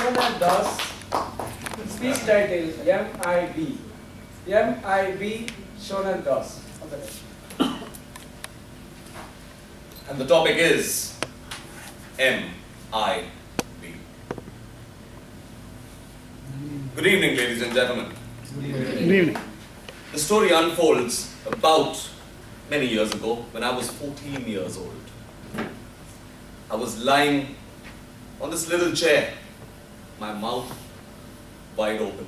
Shonan Das, speech title MIB. MIB Shonan Das. And the topic is MIB. Good evening, ladies and gentlemen. Good evening. The story unfolds about many years ago when I was 14 years old. I was lying on this little chair, my mouth wide open,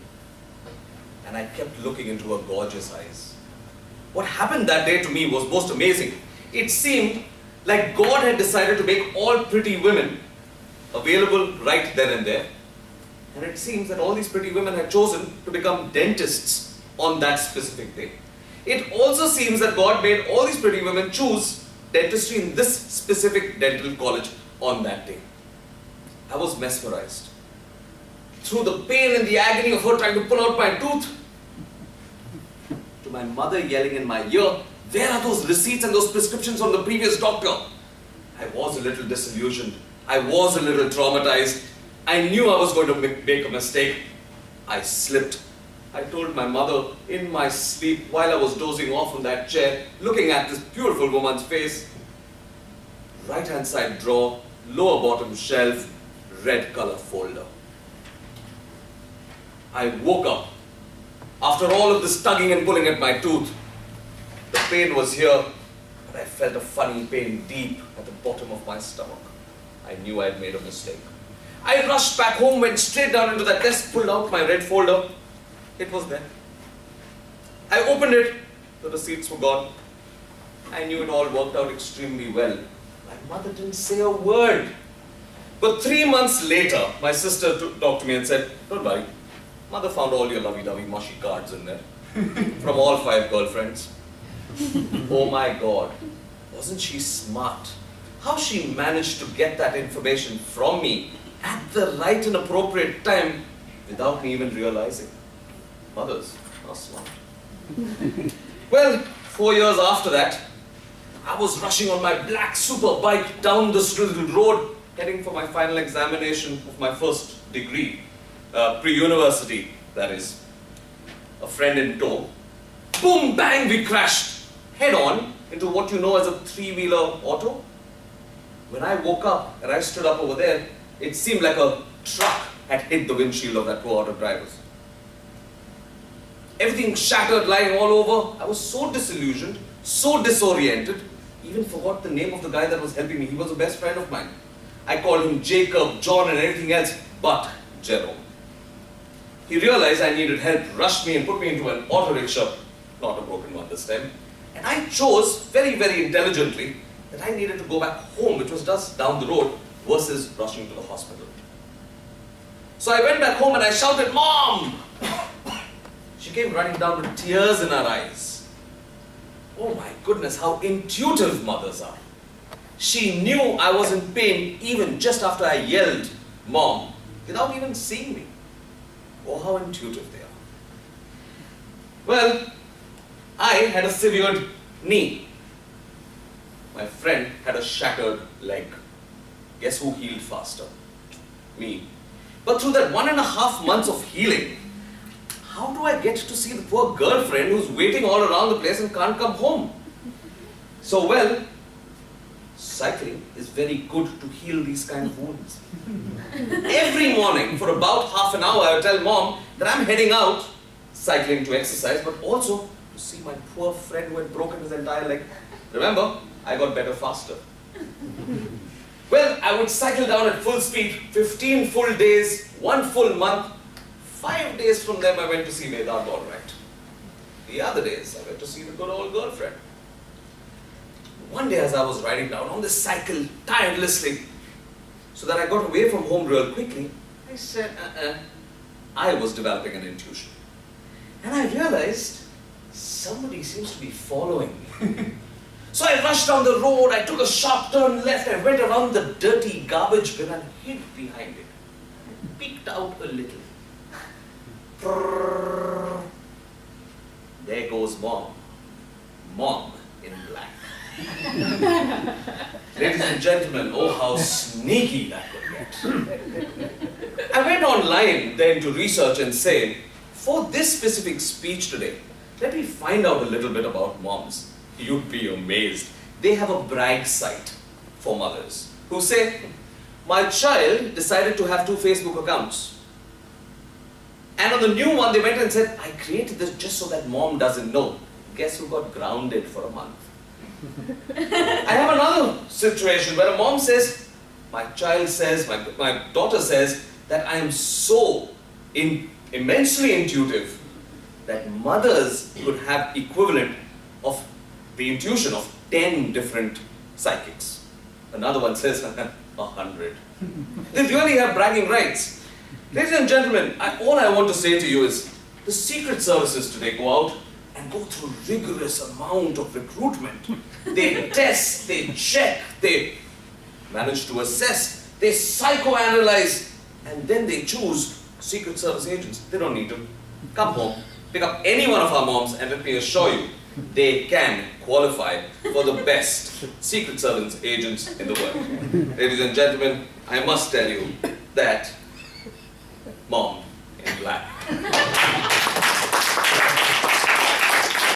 and I kept looking into her gorgeous eyes. What happened that day to me was most amazing. It seemed like God had decided to make all pretty women available right then and there. And it seems that all these pretty women had chosen to become dentists on that specific day. It also seems that God made all these pretty women choose dentistry in this specific dental college on that day. I was mesmerized. Through the pain and the agony of her trying to pull out my tooth, to my mother yelling in my ear, "Where are those receipts and those prescriptions from the previous doctor?" I was a little disillusioned. I was a little traumatized. I knew I was going to make a mistake. I slipped. I told my mother in my sleep while I was dozing off on that chair, looking at this beautiful woman's face. Right hand side drawer, lower bottom shelf, red color folder. I woke up. After all of this tugging and pulling at my tooth, the pain was here, but I felt a funny pain deep at the bottom of my stomach. I knew I had made a mistake. I rushed back home, went straight down into that desk, pulled out my red folder. It was there. I opened it. The receipts were gone. I knew it all worked out extremely well. My mother didn't say a word. But 3 months later, my sister talked to me and said, "Don't worry. Mother found all your lovey-dovey mushy cards in there from all 5 girlfriends." Oh my God, wasn't she smart? How she managed to get that information from me at the right and appropriate time without me even realizing. Mothers are smart. Well, 4 years after that, I was rushing on my black super bike down this little road, heading for my final examination of my first degree, pre-university, that is. A friend in tow. Boom, bang, we crashed head-on into what you know as a 3-wheeler auto. When I woke up and I stood up over there, it seemed like a truck had hit the windshield of that poor auto driver. Everything shattered, lying all over. I was so disillusioned, so disoriented, even forgot the name of the guy that was helping me. He was a best friend of mine. I called him Jacob, John, and everything else but Jerome. He realized I needed help, rushed me and put me into an auto rickshaw, not a broken one this time. And I chose very, very intelligently that I needed to go back home, which was just down the road, versus rushing to the hospital. So I went back home and I shouted, "Mom!" She came running down with tears in her eyes. Oh my goodness, how intuitive mothers are. She knew I was in pain even just after I yelled, "Mom," without even seeing me. Oh, how intuitive they are. Well, I had a severed knee. My friend had a shattered leg. Guess who healed faster? Me. But through that 1.5 months of healing, how do I get to see the poor girlfriend who's waiting all around the place and can't come home? So, well, cycling is very good to heal these kind of wounds. Every morning for about half an hour, I would tell Mom that I'm heading out cycling to exercise, but also to see my poor friend who had broken his entire leg. Remember, I got better faster. Well, I would cycle down at full speed, 15 full days, 1 full month. 5 days from them, I went to see Medard all right. The other days, I went to see the good old girlfriend. One day as I was riding down on this cycle tirelessly, so that I got away from home real quickly, I said, I was developing an intuition. And I realized somebody seems to be following me. So I rushed down the road, I took a sharp turn left, I went around the dirty garbage bin and hid behind it. Peeked out a little. There goes Mom. Mom in black. Ladies and gentlemen, oh how sneaky that could get. I went went online then to research and say, for this specific speech today, let me find out a little bit about moms. You'd be amazed. They have a brag site for mothers who say, my child decided to have 2 Facebook accounts. And on the new one, they went and said, I created this just so that mom doesn't know. Guess who got grounded for a month? I have another situation where a mom says, my child says, my daughter says that I am so immensely intuitive that mothers could have equivalent of the intuition of 10 different psychics. Another one says 100. They really have bragging rights. Ladies and gentlemen, all I want to say to you is, the secret services today go out and go through rigorous amount of recruitment. They test, they check, they manage to assess, they psychoanalyze, and then they choose secret service agents. They don't need to. Come home, pick up any one of our moms, and let me assure you, they can qualify for the best secret service agents in the world. Ladies and gentlemen, I must tell you that